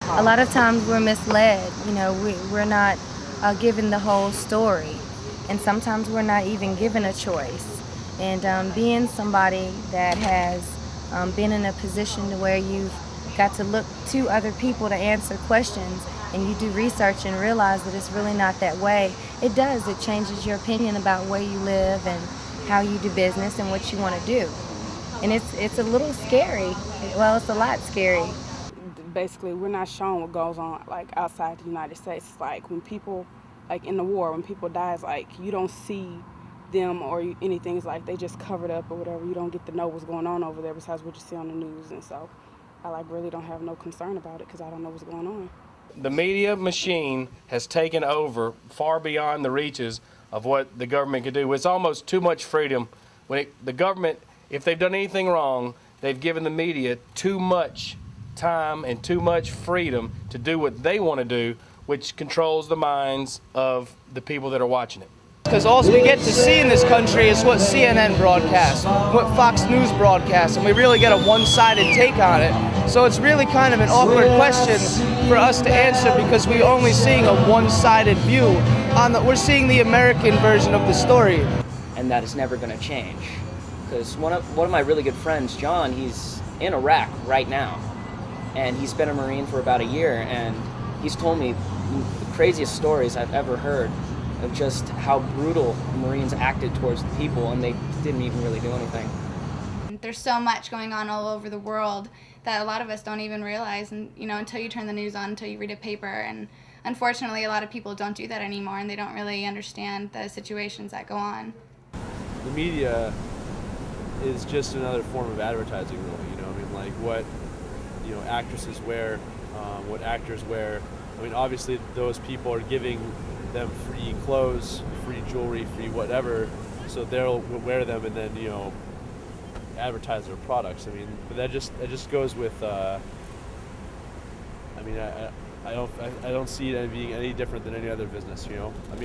A lot of times we're misled. We're not given the whole story, and sometimes we're not even given a choice. And being somebody that has been in a position to where you've got to look to other people to answer questions, and you do research and realize that it's really not that way, it does. It changes your opinion about where you live and how you do business and what you want to do. And it's a little scary. Well, it's a lot scary. Basically, we're not shown what goes on like outside the United States. It's like when people, like in the war, when people die, it's like you don't see them or anything. It's like they just covered up or whatever. You don't get to know what's going on over there besides what you see on the news. And so I like really don't have no concern about it because I don't know what's going on. The media machine has taken over far beyond the reaches of what the government can do. It's almost too much freedom. The government, if they've done anything wrong, they've given the media too much time and too much freedom to do what they want to do, which controls the minds of the people that are watching it. Because all we get to see in this country is what CNN broadcasts, what Fox News broadcasts, and we really get a one-sided take on it. So it's really kind of an awkward question for us to answer because we're only seeing a one-sided view. We're seeing the American version of the story. And that is never going to change. Because one of my really good friends, John, he's in Iraq right now. And he's been a Marine for about a year, and he's told me the craziest stories I've ever heard of just how brutal Marines acted towards the people, and they didn't even really do anything. There's so much going on all over the world that a lot of us don't even realize, and until you turn the news on, until you read a paper. And unfortunately, a lot of people don't do that anymore, and they don't really understand the situations that go on. The media is just another form of advertising, really. Like what actresses wear, what actors wear. Obviously those people are giving them free clothes, free jewelry, free whatever, so they'll wear them and then advertise their products. But that just goes with. I don't see it being any different than any other business.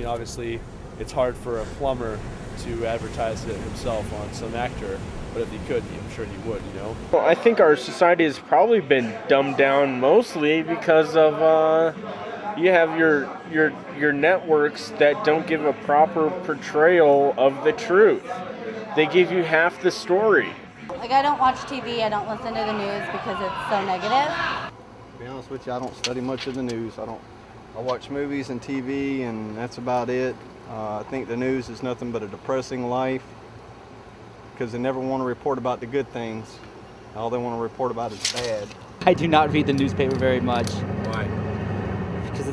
Obviously, it's hard for a plumber to advertise it himself on some actor. But if he could, I'm sure he would, Well, I think our society has probably been dumbed down mostly because of you have your networks that don't give a proper portrayal of the truth. They give you half the story. Like, I don't watch TV, I don't listen to the news because it's so negative. To be honest with you, I don't study much of the news. I watch movies and TV, and that's about it. I think the news is nothing but a depressing life, because they never want to report about the good things. All they want to report about is bad. I do not read the newspaper very much. Why? Because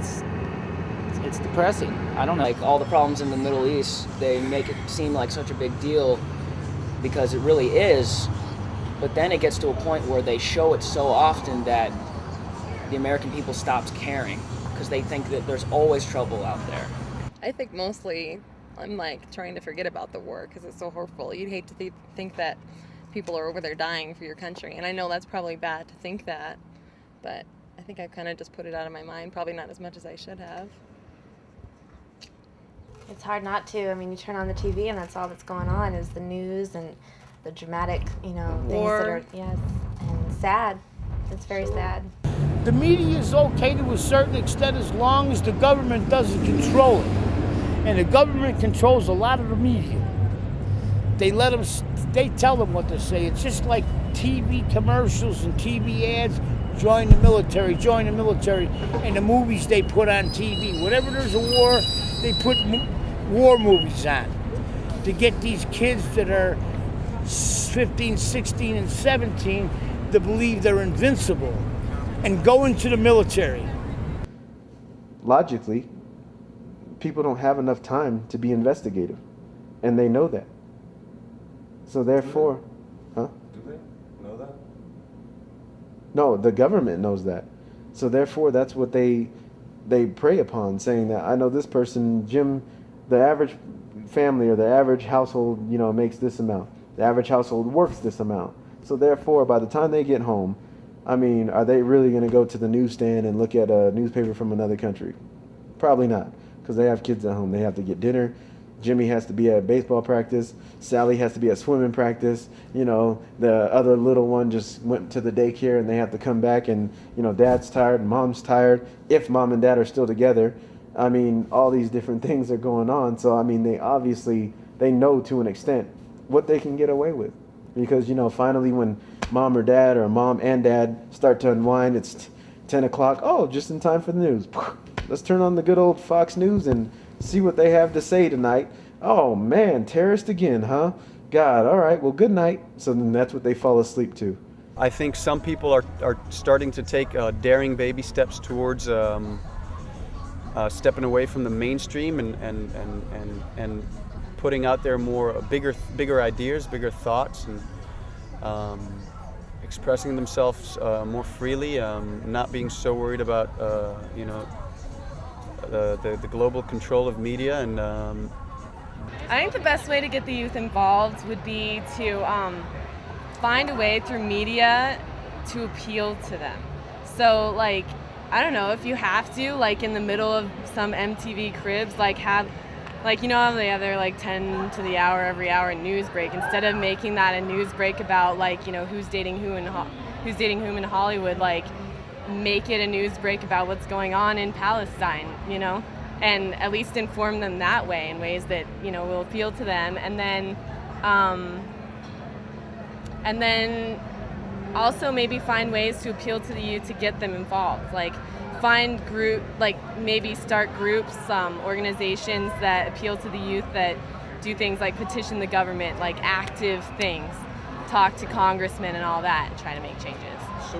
it's depressing. I don't know. Like all the problems in the Middle East, they make it seem like such a big deal because it really is. But then it gets to a point where they show it so often that the American people stops caring because they think that there's always trouble out there. I think mostly I'm like trying to forget about the war because it's so horrible. You'd hate to think that people are over there dying for your country. And I know that's probably bad to think that, but I think I've kind of just put it out of my mind, probably not as much as I should have. It's hard not to. You turn on the TV and that's all that's going on is the news and the dramatic, things War. that are, yes, and sad. It's very sad. The media is okay to a certain extent as long as the government doesn't control it. And the government controls a lot of the media. They tell them what to say. It's just like TV commercials and TV ads. Join the military, and the movies they put on TV. Whenever there's a war, they put war movies on to get these kids that are 15, 16, and 17 to believe they're invincible and go into the military. Logically, people don't have enough time to be investigative, and they know that. So therefore, Do they know that? No, the government knows that. So therefore, that's what they prey upon, saying that I know this person, Jim, the average family or the average household, makes this amount. The average household works this amount. So therefore, by the time they get home, are they really going to go to the newsstand and look at a newspaper from another country? Probably not, because they have kids at home. They have to get dinner. Jimmy has to be at baseball practice. Sally has to be at swimming practice. You know, the other little one just went to the daycare and they have to come back, and, you know, dad's tired, mom's tired, if mom and dad are still together. I mean, all these different things are going on. So, I mean, they know to an extent what they can get away with. Because, you know, finally when mom or dad or mom and dad start to unwind, it's 10 o'clock. Oh, just in time for the news. Let's turn on the good old Fox News and see what they have to say tonight. Oh, man, terrorist again, huh? God, all right, well, good night. So then that's what they fall asleep to. I think some people are starting to take daring baby steps towards stepping away from the mainstream and putting out there bigger ideas, bigger thoughts, and expressing themselves more freely, not being so worried about you know, the global control of media. And I think the best way to get the youth involved would be to find a way through media to appeal to them. So, like, I don't know, if you have to, like, in the middle of some MTV Cribs, like, have, like, you know how they have their, like, 10 to the hour every hour news break, instead of making that a news break about, like, you know, who's dating whom in Hollywood, like, make it a news break about what's going on in Palestine, you know, and at least inform them that way, in ways that, you know, will appeal to them. And then also maybe find ways to appeal to the youth to get them involved, like maybe start groups, organizations that appeal to the youth, that do things like petition the government, like active things, talk to congressmen and all that, and try to make changes.